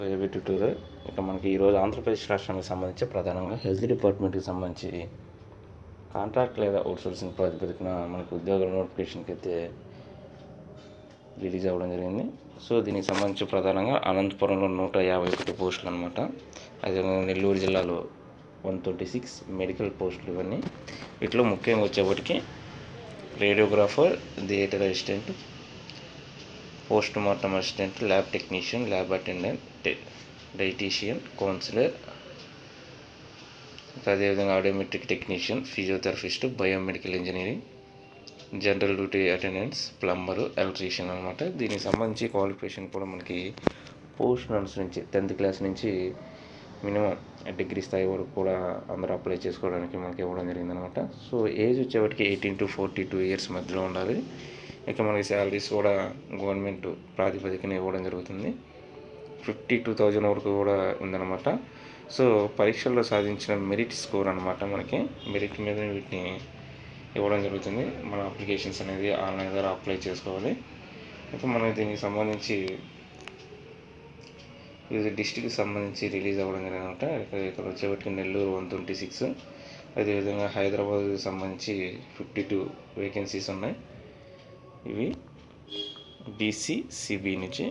AB tutorial ఇక మనకి ఈరోజు ఆంధ్రప్రదేశ్ రాష్ట్రానికి సంబంధించి ప్రధానంగా హెల్త్ డిపార్ట్మెంట్కి సంబంధించి కాంట్రాక్ట్ లేదా అవుట్సోర్సింగ్ ప్రాతిపదికన మనకు ఉద్యోగాల నోటిఫికేషన్కి అయితే రిలీజ్ అవ్వడం జరిగింది. సో దీనికి సంబంధించి ప్రధానంగా అనంతపురంలో 151 పోస్టులు అనమాట. అదేవిధంగా నెల్లూరు జిల్లాలో 126 మెడికల్ పోస్టులు. ఇవన్నీ వీటిలో ముఖ్యంగా వచ్చేప్పటికి radiographer, theatre assistant, post mortem assistant, lab technician, lab attendant, dietitian, counsellor, అదేవిధంగా audiometric technician, physiotherapist, biomedical engineering, general duty attendants, plumber, electrician అనమాట. దీనికి సంబంధించి క్వాలిఫికేషన్ కూడా మనకి పోస్ట్ నర్స్ నుంచి 10th క్లాస్ నుంచి మినిమం డిగ్రీ స్థాయి వరకు కూడా అందరూ అప్లై చేసుకోవడానికి మనకి ఇవ్వడం జరిగిందనమాట. సో ఏజ్ వచ్చేవాటికి 18 to 42 ఇయర్స్ మధ్యలో ఉండాలి. ఇక మనకి శాలరీస్ కూడా గవర్నమెంట్ ప్రాతిపదికన ఇవ్వడం జరుగుతుంది. 52,000 వరకు కూడా ఉందన్నమాట. సో పరీక్షల్లో సాధించిన మెరిట్ స్కోర్ అనమాట. మనకి మెరిట్ మీద వీటిని ఇవ్వడం జరుగుతుంది. మన అప్లికేషన్స్ అనేది ఆన్లైన్ ద్వారా అప్లై చేసుకోవాలి. ఇక మనకి దీనికి సంబంధించి వివిధ డిస్టిక్కి సంబంధించి రిలీజ్ అవ్వడం జరిగిందన్నమాట. ఇక్కడ వచ్చేప్పటికి నెల్లూరు 126, అదేవిధంగా హైదరాబాద్కి సంబంధించి 52 వేకెన్సీస్ ఉన్నాయి. ఇవి బీసీ సిబి నుంచి.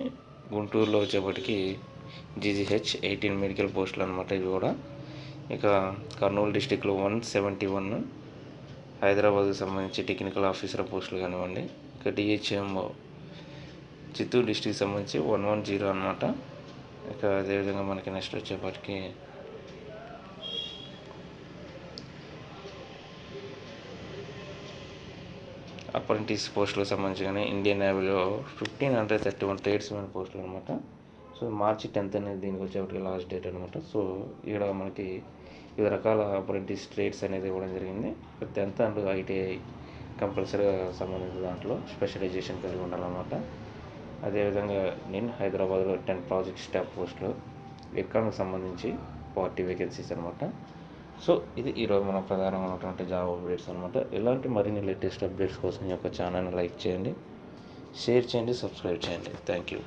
గుంటూరులో వచ్చేప్పటికి జీజీహెచ్ 18 మెడికల్ పోస్టులు అనమాట. ఇవి కూడా ఇక కర్నూలు డిస్టిక్లో 171, హైదరాబాద్కి సంబంధించి టెక్నికల్ ఆఫీసర్ పోస్టులు కానివ్వండి. ఇక డిహెచ్ఎంఓ చిత్తూరు డిస్టిక్కి సంబంధించి 110 అనమాట. ఇక అదేవిధంగా మనకి నెక్స్ట్ వచ్చేప్పటికి అప్రెంటిస్ పోస్టులకు సంబంధించి కానీ ఇండియన్ నేవీలో 1531 ట్రేడ్స్మెన్ పోస్టులు అనమాట. సో మార్చి 10th అనేది దీనికి వచ్చేప్పటికి లాస్ట్ డేట్ అనమాట. సో ఇక్కడ మనకి వివిధ రకాల అప్రెంటిస్ ట్రేడ్స్ అనేది ఇవ్వడం జరిగింది. 10th అండ్ ఐటీఐ కంపల్సరీగా సంబంధించిన దాంట్లో స్పెషలైజేషన్ కలిగి ఉండాలన్నమాట. అదేవిధంగా నేను హైదరాబాద్లో 10 ప్రాజెక్ట్ స్టాఫ్ పోస్టులు, ఎకాన్కి సంబంధించి 40 వేకెన్సీస్ అనమాట. సో ఇది ఈరోజు మన ప్రధానమైనటువంటి జాబ్ అప్డేట్స్ అనమాట. ఇలాంటి మరిన్ని లేటెస్ట్ అప్డేట్స్ కోసం ఈ యొక్క ఛానల్ని లైక్ చేయండి, షేర్ చేయండి, సబ్స్క్రైబ్ చేయండి. Thank you.